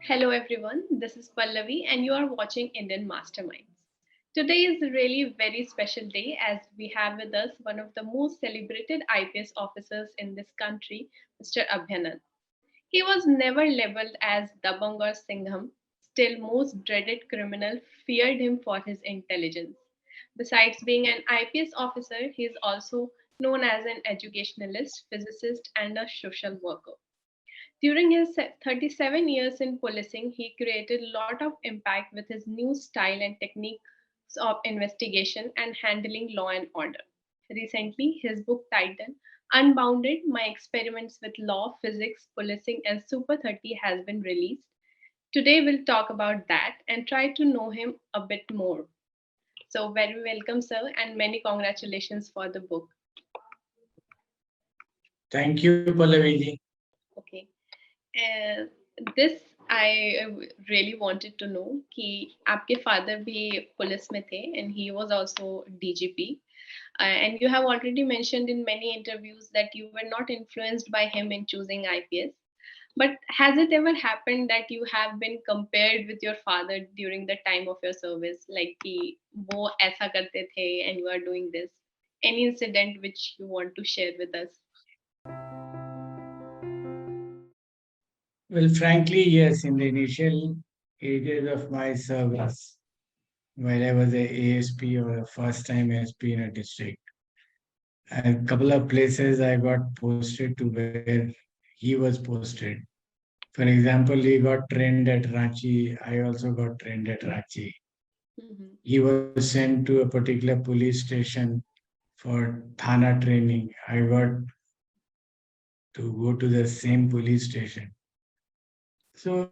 Hello everyone, this is Pallavi and you are watching Indian Masterminds. Today is really a very special day as we have with us one of the most celebrated IPS officers in this country, Mr. Abhayanand. He was never labeled as Dabang or Singham, still most dreaded criminal feared him for his intelligence. Besides being an IPS officer, he is also known as an educationalist, physicist and a social worker. During his 37 years in policing, he created a lot of impact with his new style and techniques of investigation and handling law and order. Recently, his book titled Unbounded My Experiments with Law, Physics, Policing, and Super 30 has been released. Today, we'll talk about that and try to know him a bit more. So, very welcome, sir, and many congratulations for the book. Thank you, Pallavi. Okay. Uh, this I really wanted to know कि आपके father भी police में थे and he was also DGP. And you have already mentioned in many interviews that you were not influenced by him in choosing IPS. But has it ever happened that you have been compared with your father during the time of your service? Like कि वो ऐसा करते थे and you are doing this. Any incident which you want to share with us? Well, frankly, yes, in the initial ages of my service, when I was a ASP or a first time ASP in a district, a couple of places I got posted to where he was posted. For example, he got trained at Ranchi. I also got trained at Ranchi. Mm-hmm. He was sent to a particular police station for Thana training. I got to go to the same police station. So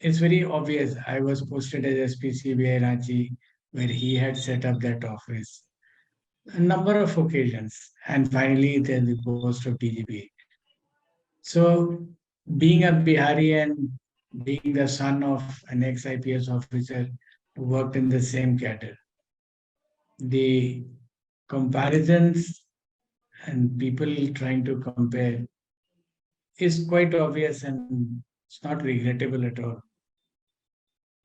it's very obvious. I was posted as SPCBI Ranchi, where he had set up that office a number of occasions, and finally then the post of DGP. So being a Bihari and being the son of an ex-IPS officer who worked in the same cadre, the comparisons and people trying to compare is quite obvious and it's not regrettable at all.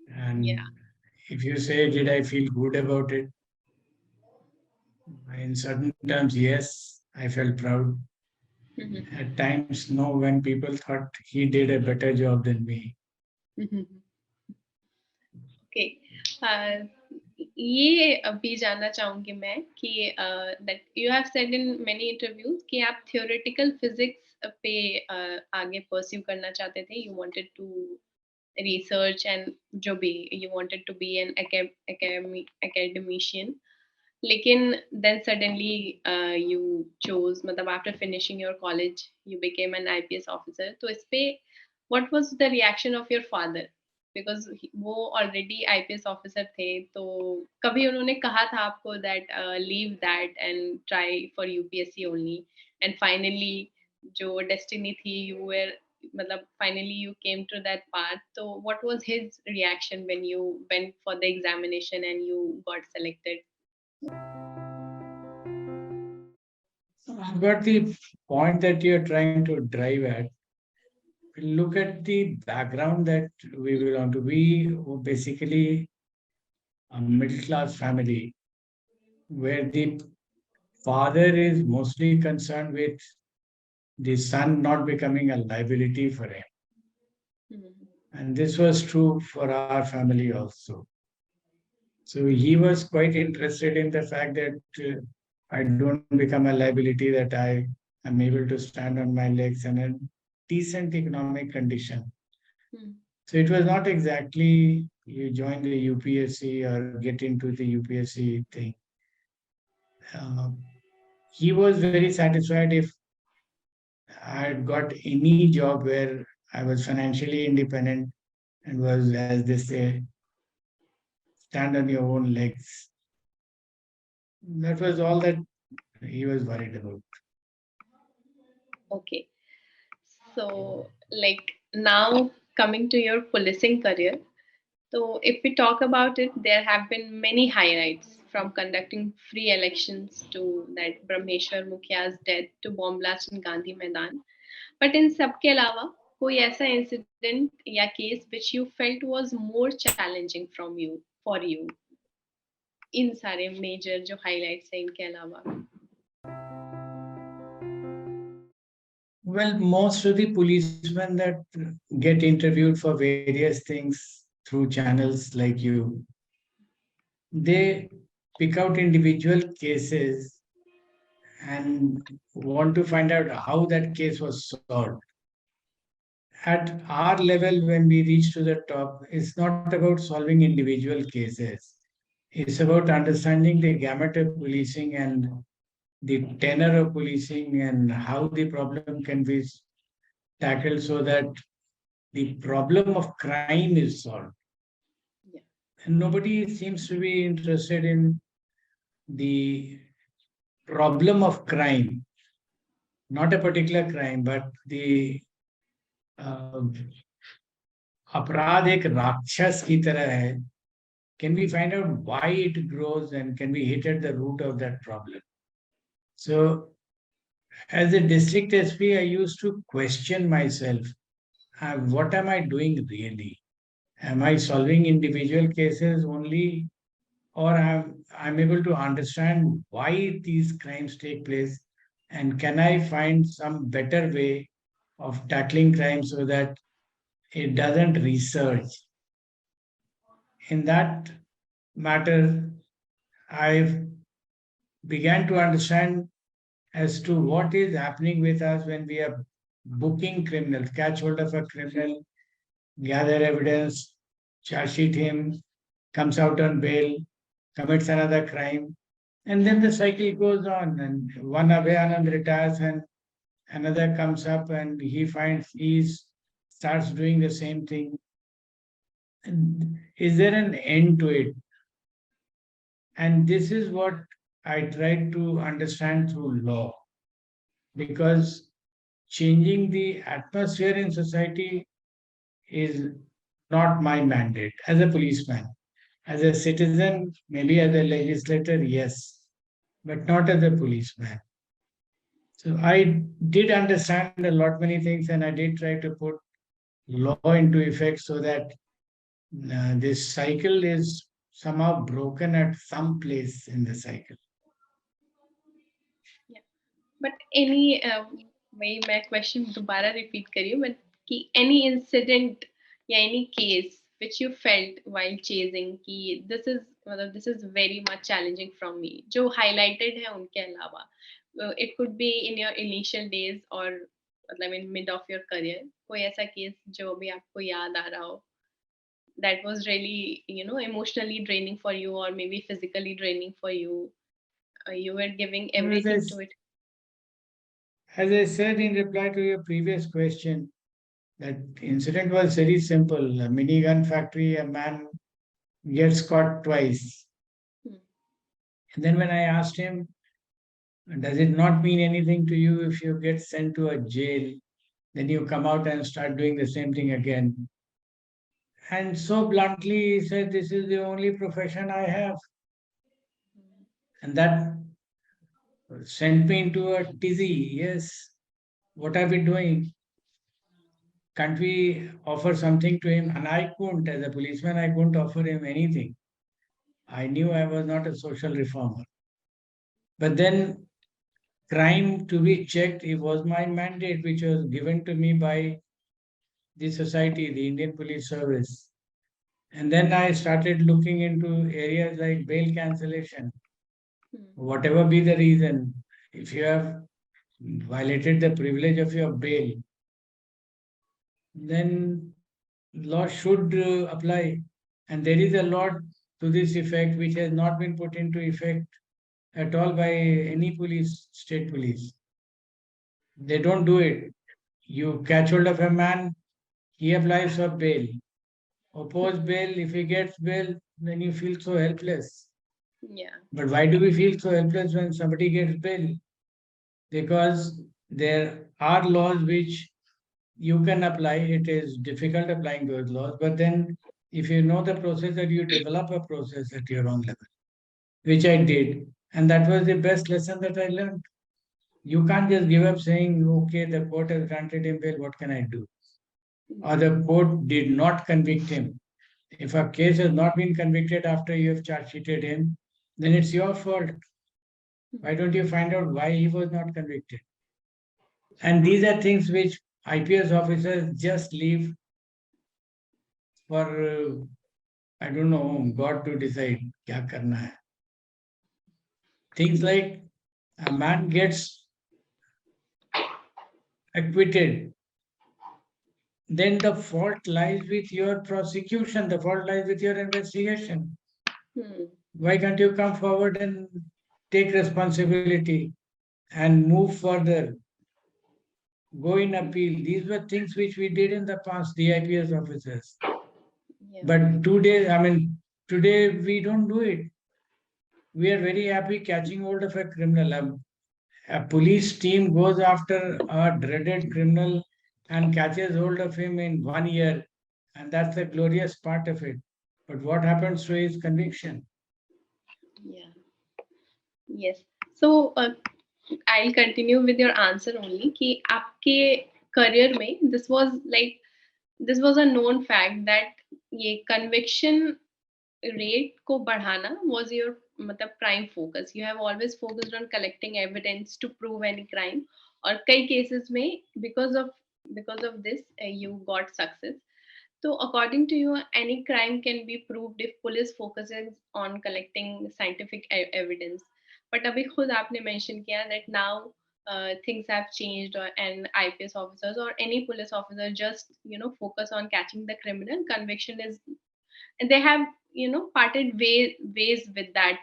Yeah. And if you say, did I feel good about it? In certain terms, yes, I felt proud. Mm-hmm. At times, no, when people thought he did a better job than me. Okay ये अभी जानना चाहूंगी मैं कि that you have said in many interviews कि आप theoretical physics पे आगे परस्यू करना चाहते थे you wanted to research and जो भी you wanted to be an academician लेकिन देन सडनली यू चोज मतलब after finishing your college you became an IPS officer तो इस पे what was the reaction of your father because वो already IPS officer थे तो कभी उन्होंने कहा था आपको that leave that and try for UPSC only and finally जो डेस्टिनी थी यू वेर मतलब finally you came to that path तो what was his reaction when you went for the examination and you got selected I've got the point that you're trying to drive at. Look at the background that we belong to. We were basically a middle class family where the father is mostly concerned with the son not becoming a liability for him. And this was true for our family also. So he was quite interested in the fact that I don't become a liability, that I am able to stand on my legs and a decent economic condition. So it was not exactly you join the UPSC or get into the UPSC thing. He was very satisfied if I had got any job where I was financially independent and was, as they say, stand on your own legs. That was all that he was worried about. Okay. So, like now coming to your policing career. So, if we talk about it, there have been many highlights from conducting free elections to that Brahmeshwar Mukhia's death to bomb blast in Gandhi Maidan. But in सबके अलावा कोई ऐसा incident या case which you felt was more challenging from you for you इन सारे major जो highlights हैं इनके अलावा? Well, most of the policemen that get interviewed for various things through channels like you, they pick out individual cases and want to find out how that case was solved. At our level, when we reach to the top, it's not about solving individual cases. It's about understanding the gamut of policing and the tenor of policing and how the problem can be tackled so that the problem of crime is solved. Yeah. And nobody seems to be interested in the problem of crime, not a particular crime, but the uh, अपराध एक राक्षस की तरह है. Can we find out why it grows and can we hit at the root of that problem? So, as a district SP, I used to question myself, what am I doing really? Am I solving individual cases only, or I'm able to understand why these crimes take place, and can I find some better way of tackling crime so that it doesn't resurge? In that matter, I began to understand as to what is happening with us when we are booking criminals, catch hold of a criminal, gather evidence, charge sheet him, comes out on bail, commits another crime, and then the cycle goes on. And one Abhayanand retires, and another comes up, and he starts doing the same thing. And is there an end to it? And this is what I tried to understand through law, because changing the atmosphere in society is not my mandate as a policeman. As a citizen, maybe as a legislator, yes, but not as a policeman. So I did understand a lot many things, and I did try to put law into effect so that this cycle is somehow broken at some place in the cycle. Yeah. But any वही मैं question दोबारा repeat करी हूँ, but कि any incident या any case which you felt while chasing कि this is very much challenging from me, जो highlighted है उनके अलावा, it could be in your initial days or मतलब in mid of your career, कोई ऐसा केस जो अभी आपको याद आ रहा हो that was really emotionally draining for you or maybe physically draining for you, you were giving Well, everything to it. As I said in reply to your previous question, that incident was very simple. A minigun factory, a man gets caught twice. Hmm. And then when I asked him, does it not mean anything to you if you get sent to a jail, then you come out and start doing the same thing again? And so bluntly he said, this is the only profession I have. And that sent me into a tizzy. Yes, what are we doing? Can't we offer something to him? And I couldn't, as a policeman, I couldn't offer him anything. I knew I was not a social reformer. But then, crime to be checked, it was my mandate, which was given to me by the society, the Indian Police Service. And then I started looking into areas like bail cancellation. Whatever be the reason, if you have violated the privilege of your bail, then law should apply. And there is a law to this effect which has not been put into effect at all by any police, state police. They don't do it. You catch hold of a man, he applies for bail. Oppose bail, if he gets bail, then you feel so helpless. Yeah. But why do we feel so helpless when somebody gets bail? Because there are laws which you can apply. It is difficult applying those laws, but then if you know the process, that you develop a process at your own level, which I did. And that was the best lesson that I learned. You can't just give up saying, okay, the court has granted him bail, what can I do? or the court did not convict him. If a case has not been convicted after you have charge sheeted him, then it's your fault. Why don't you find out why he was not convicted? And these are things which IPS officers just leave for, I don't know, God to decide kya karna hai. Things like a man gets acquitted, then the fault lies with your prosecution, the fault lies with your investigation. Why can't you come forward and take responsibility and move further, go in appeal? These were things which we did in the past, the IPS officers. Yeah. But today we don't do it. We are very happy catching hold of a criminal. A police team goes after a dreaded criminal and catches hold of him in 1 year, and that's the glorious part of it. But what happens to his conviction? Yeah. Yes. So I'll continue with your answer only. कि आपके career में this was a known fact that ये conviction rate को बढ़ाना was your मतलब prime focus. You have always focused on collecting evidence to prove any crime. और कई cases में because of this you got success. So according to you, any crime can be proved if police focuses on collecting scientific evidence. But अभी खुद आपने mention किया that now things have changed and IPS officers or any police officer just focus on catching the criminal. Conviction is, and they have parted ways with that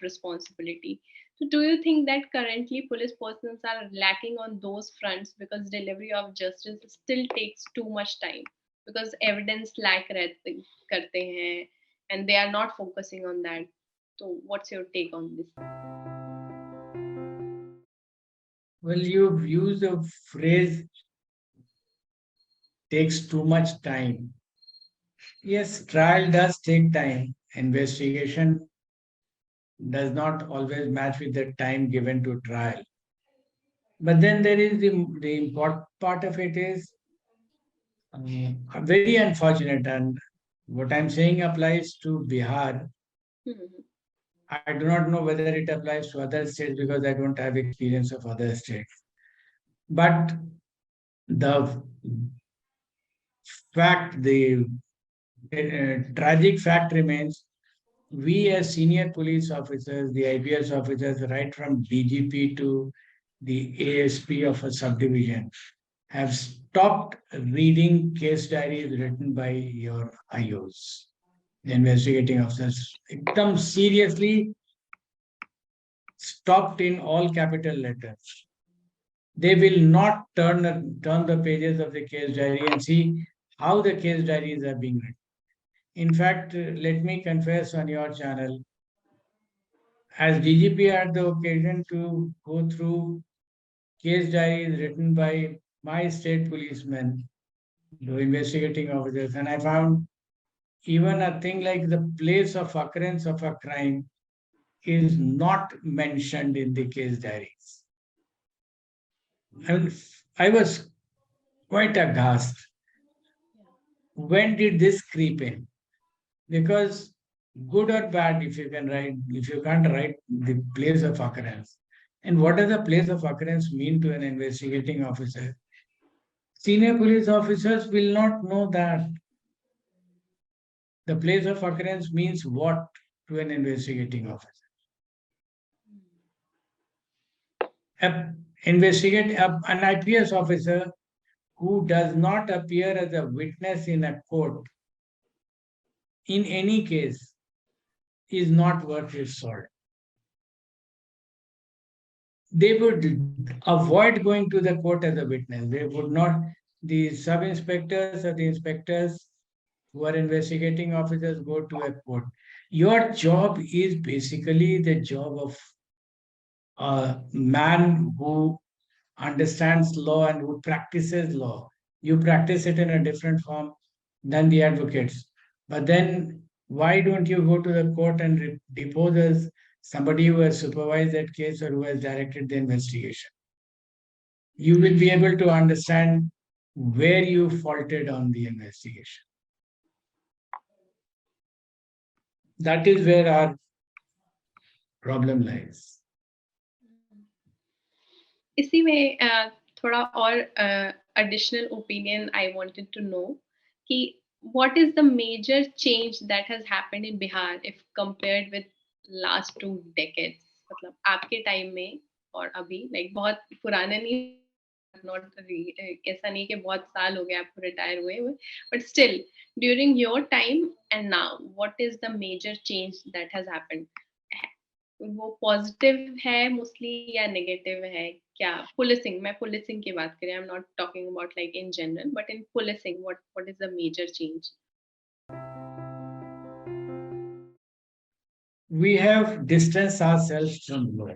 responsibility. So do you think that currently police personnel are lacking on those fronts because delivery of justice still takes too much time because evidence lack करते हैं and they are not focusing on that? So what's your take on this? Well, you've used a phrase takes too much time. Yes, trial does take time. Investigation does not always match with the time given to trial. But then there is the important part of it is very unfortunate, and what I'm saying applies to Bihar. I do not know whether it applies to other states because I don't have experience of other states. But the the tragic fact remains, we as senior police officers, the IPS officers, right from DGP to the ASP of a subdivision, have stopped reading case diaries written by your IOs, the investigating officers. Ekdam seriously stopped in all capital letters. They will not turn the pages of the case diary and see how the case diaries are being written. In fact, let me confess on your channel, as DGP, I had the occasion to go through case diaries written by my state policemen, the investigating officers, and I found even a thing like the place of occurrence of a crime is not mentioned in the case diaries. And I was quite aghast. When did this creep in? Because good or bad, if you can't write the place of occurrence. And what does the place of occurrence mean to an investigating officer? Senior police officers will not know that. The place of occurrence means what to an investigating officer? An IPS officer who does not appear as a witness in a court in any case is not worth his salt. They would avoid going to the court as a witness. They would not, the sub-inspectors or the inspectors who are investigating officers go to a court. Your job is basically the job of a man who understands law and who practices law. You practice it in a different form than the advocates. But then why don't you go to the court and depose as somebody who has supervised that case or who has directed the investigation? You will be able to understand where you faulted on the investigation. That is where our problem lies. इसी में थोड़ा और additional opinion I wanted to know कि what is the major change that has happened in Bihar if compared with last 2 decades? मतलब आपके time में और अभी like बहुत पुराने नहीं not ऐसा नहीं कि बहुत साल हो गए आपको रिटायर हुए but still during your time and now what is the major change that has happened? वो पॉजिटिव है मोस्टली या नेगेटिव है क्या पुलिसिंग मैं पुलिसिंग की बात करें I am not talking about like in general but in policing what is the major change We have distanced ourselves from law.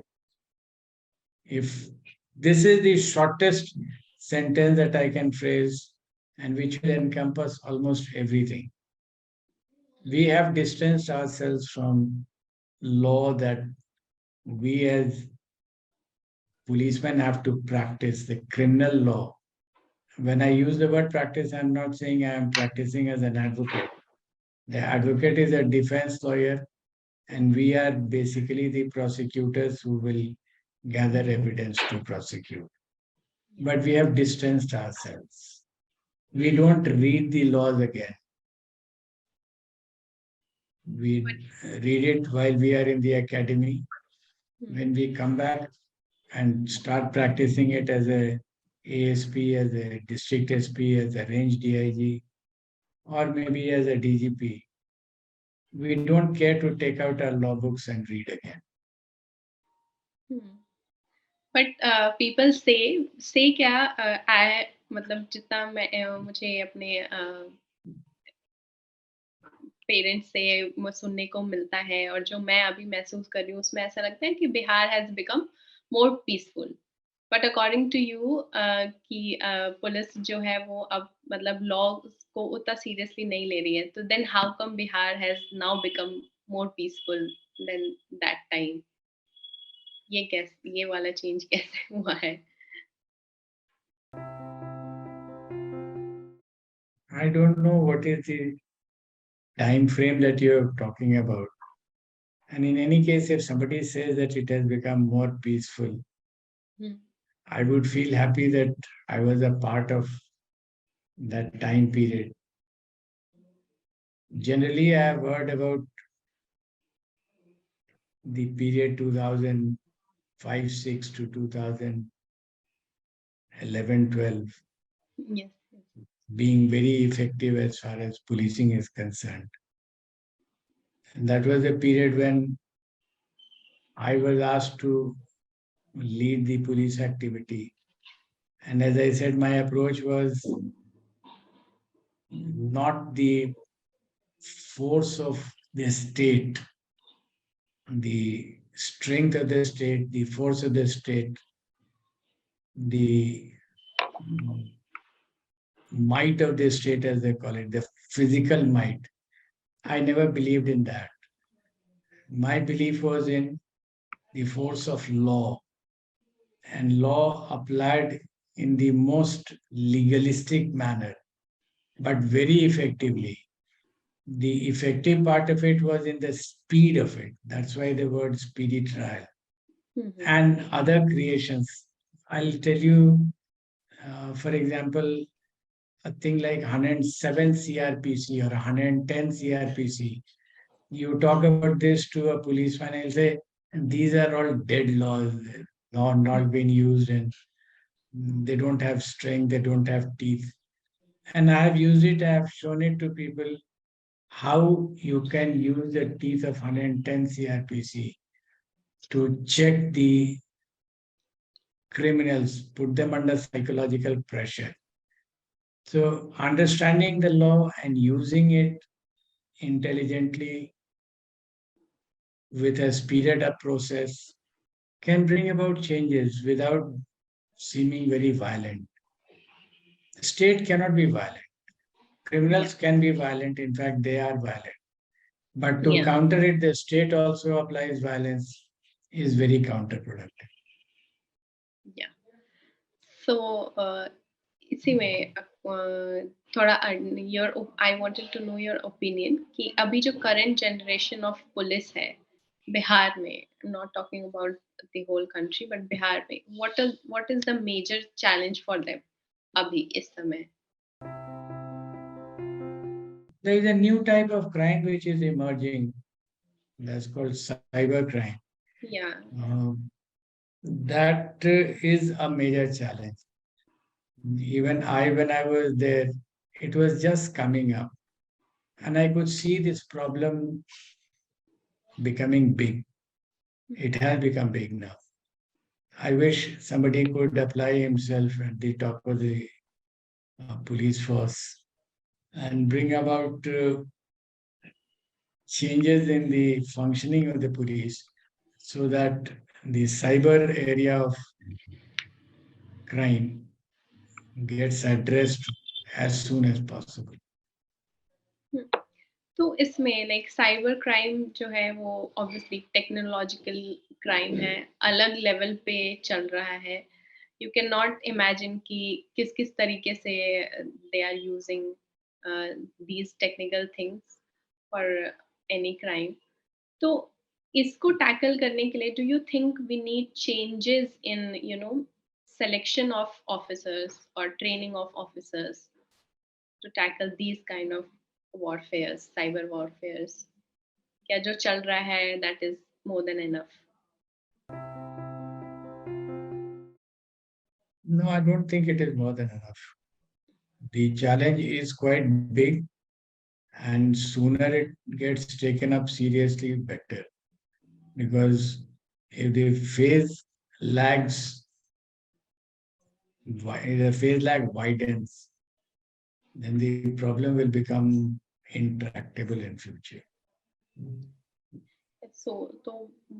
If this is the shortest sentence that I can phrase and which will encompass almost everything, we have distanced ourselves from law that we as policemen have to practice, the criminal law. When I use the word practice, I'm not saying I am practicing as an advocate. The advocate is a defense lawyer, and we are basically the prosecutors who will gather evidence to prosecute. But we have distanced ourselves. We don't read the laws again. We read it while we are in the academy. When we come back and start practicing it as a ASP, as a district SP, as a range DIG, or maybe as a DGP, we don't care to take out our law books and read again. But people से क्या आई मतलब जितना मैं मुझे अपने parents से सुनने को मिलता है और जो मैं अभी महसूस कर रही हूँ उसमें ऐसा लगता है कि Bihar has become more peaceful but according to you कि पुलिस जो है वो अब मतलब लॉ को उतना सीरियसली नहीं ले रही है तो then how come Bihar has now become more peaceful than that time ये वाला चेंज कैसे हुआ है I don't know what is the time frame that you're talking about. And in any case, if somebody says that it has become more peaceful, I would feel happy that I was a part of that time period. Generally, I have heard about the period 2005-6 to 2011-12 yes being very effective as far as policing is concerned. And that was a period when I was asked to lead the police activity. And as I said, my approach was not the force of the state, the strength of the state, the force of the state, the might of the state, as they call it, the physical might. I never believed in that. My belief was in the force of law, and law applied in the most legalistic manner, but very effectively. The effective part of it was in the speed of it. That's why the word speedy trial. And other creations. I'll tell you, for example, a thing like 107 CRPC or 110 CRPC. You talk about this to a policeman, he'll say, these are all dead laws, not being used, and they don't have strength, they don't have teeth. And I have used it, I have shown it to people how you can use the teeth of 110 CRPC to check the criminals, put them under psychological pressure. So understanding the law and using it intelligently with a speeded up process can bring about changes without seeming very violent. The state cannot be violent. Criminals can be violent. In fact, they are violent. But to counter it, the state also applies violence is very counterproductive. Yeah. So इसी में थोड़ा your I wanted to know your opinion कि अभी जो current generation of police है बिहार में, not talking about the whole country but Bihar में, what is the major challenge for them अभी इस समय? There is a new type of crime which is emerging. That's called cyber crime. Yeah. That is a major challenge. Even when I was there, it was just coming up. And I could see this problem becoming big. It has become big now. I wish somebody could apply himself at the top of the police force and bring about changes in the functioning of the police so that the cyber area of crime gets addressed as soon as possible. तो इसमें like cyber crime जो है वो obviously technological crime है, अलग level पे चल रहा है। यू कैन नॉट इमेजिन कि किस किस तरीके से they are using these technical things for any crime. तो इसको टैकल करने के लिए do you think we need changes in selection of officers और training of officers to tackle these kind of warfares, cyber warfares? क्या जो चल रहा है that is more than enough? No, I don't think it is more than enough. The challenge is quite big, and sooner it gets taken up seriously, better. Because if the phase lags, the phase lag widens, then the problem will become intractable in future. So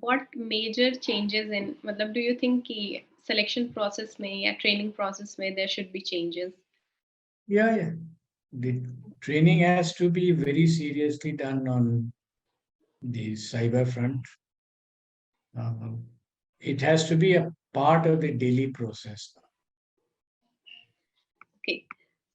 what major changes in मतलब do you think कि selection process में या training process में there should be changes? Yeah. The training has to be very seriously done on the cyber front. It has to be a part of the daily process. Okay,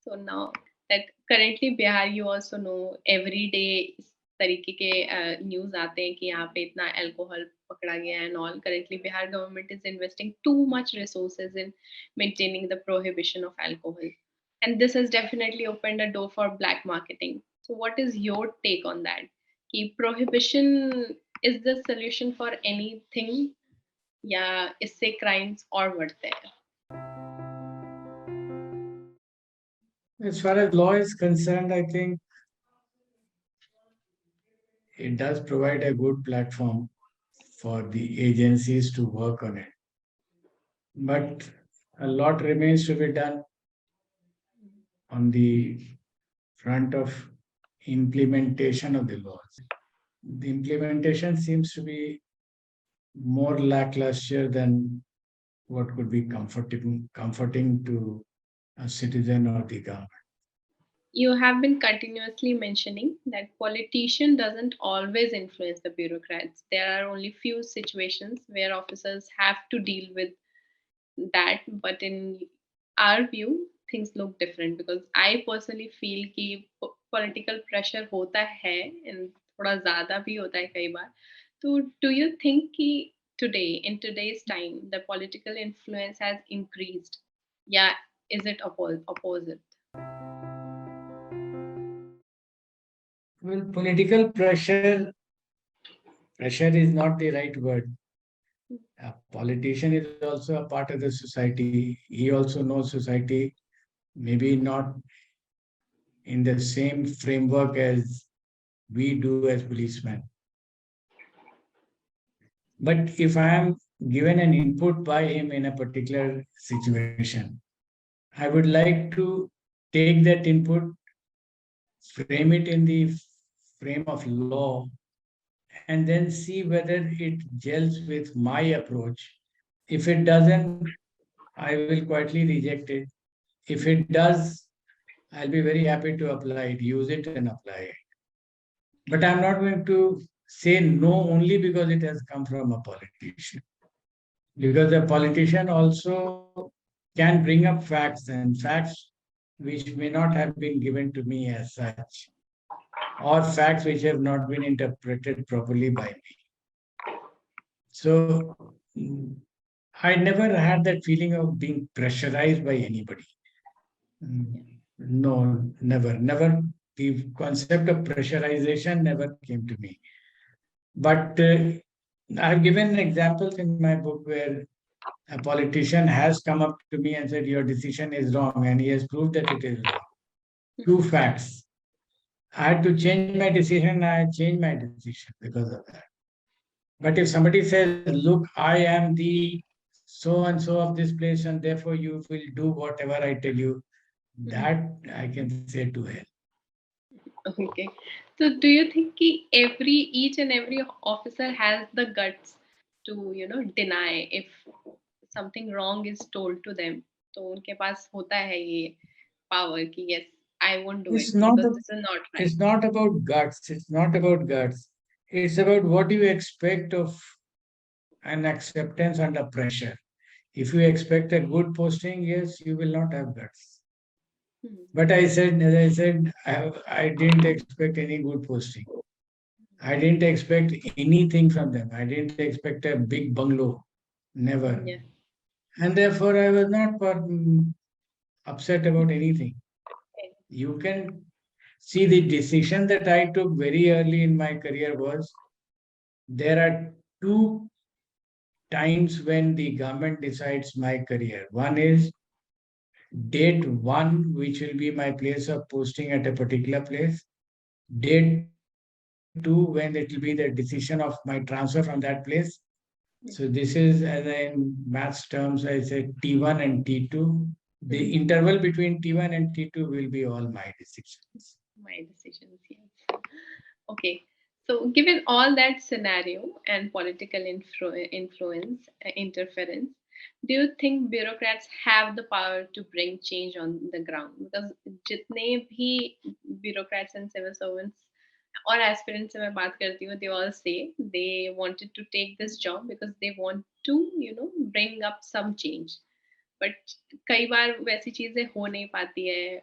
so now that currently Bihar, you also know every day इस तरीके के news आते हैं कि यहाँ पे इतना alcohol पकड़ा गया है and all. Currently Bihar government is investing too much resources in maintaining the prohibition of alcohol, and this has definitely opened a door for black marketing. So what is your take on that? कि prohibition is the solution for anything या इससे crimes और बढ़ते हैं? As far as law is concerned, I think it does provide a good platform for the agencies to work on it. But a lot remains to be done on the front of implementation of the laws. The implementation seems to be more lackluster than what could be comforting to a citizen or the government. You have been continuously mentioning that politician doesn't always influence the bureaucrats. There are only few situations where officers have to deal with that, but in our view, things look different because I personally feel कि political pressure होता है and थोड़ा ज़्यादा भी होता है कई बार. तो do you think कि today, in today's time, the political influence has increased? Yeah, is it opposite? Well, political pressure is not the right word. A politician is also a part of the society. He also knows society, maybe not in the same framework as we do as policemen. But if I am given an input by him in a particular situation, I would like to take that input, frame it in the frame of law, and then see whether it gels with my approach. If it doesn't, I will quietly reject it. If it does, I'll be very happy to apply it, use it and apply it. But I'm not going to say no only because it has come from a politician. Because a politician also can bring up facts, and facts which may not have been given to me as such, or facts which have not been interpreted properly by me. So I never had that feeling of being pressurized by anybody. No, never, never. The concept of pressurization never came to me. But I've given examples in my book where a politician has come up to me and said, "Your decision is wrong," and he has proved that it is wrong. Two facts. I had to change my decision, I changed my decision because of that. But if somebody says, "Look, I am the so and so of this place, and therefore you will do whatever I tell you," that I can say to hell. Okay. So do you think कि each and every officer has the guts to, deny if something wrong is told to them? तो उनके पास होता है ये power कि yes, I won't do It's it not because a, this is not right. it's not about guts. It's not about guts. It's about what you expect of an acceptance under pressure. If you expect a good posting, yes, you will not have guts. But as I said, I didn't expect any good posting. I didn't expect anything from them. I didn't expect a big bungalow. Never. Yeah. And therefore, I was not upset about anything. You can see the decision that I took very early in my career was there are two times when the government decides my career. One is date one, which will be my place of posting at a particular place. Date two, when it will be the decision of my transfer from that place. So this is, as in maths terms, I say T1 and T2. The interval between T1 and T2 will be all my decisions. My decisions, yes. Okay. So, given all that scenario and political influence, interference, do you think bureaucrats have the power to bring change on the ground? Because जितने भी bureaucrats and civil servants or aspirants से मैं बात करती हूँ, they all say they wanted to take this job because they want to, bring up some change. But कई बार वैसी चीजें हो नहीं पाती है.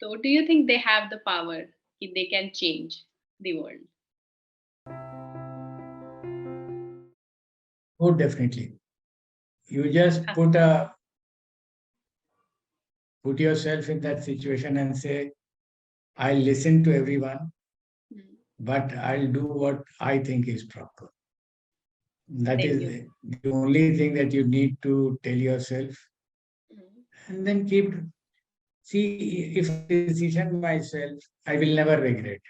So, do you think they have the power कि they can change the world? Oh, definitely. You just Huh. put yourself in that situation and say, "I'll listen to everyone, Hmm. but I'll do what I think is proper." That Then you. is the only thing that you need to tell yourself. Hmm. And then see, if I take a decision myself, I will never regret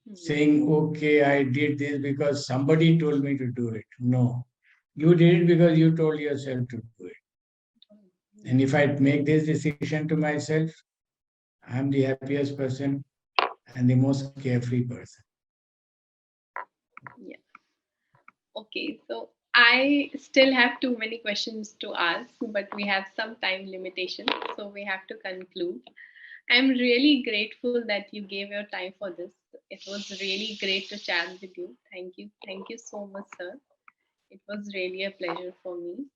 Hmm. saying, "Okay, I did this because somebody told me to do it." No, you did it because you told yourself to do it. And if I make this decision to myself, I'm the happiest person and the most carefree person. Yeah. Okay. So I still have too many questions to ask, but we have some time limitation, so we have to conclude. I'm really grateful that you gave your time for this. It was really great to chat with you. Thank you. Thank you so much, sir. It was really a pleasure for me.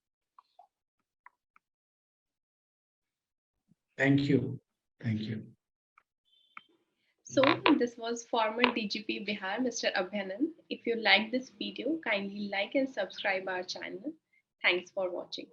Thank you. Thank you. So this was former DGP Bihar, Mr. Abhayanand. If you like this video, kindly like and subscribe our channel. Thanks for watching.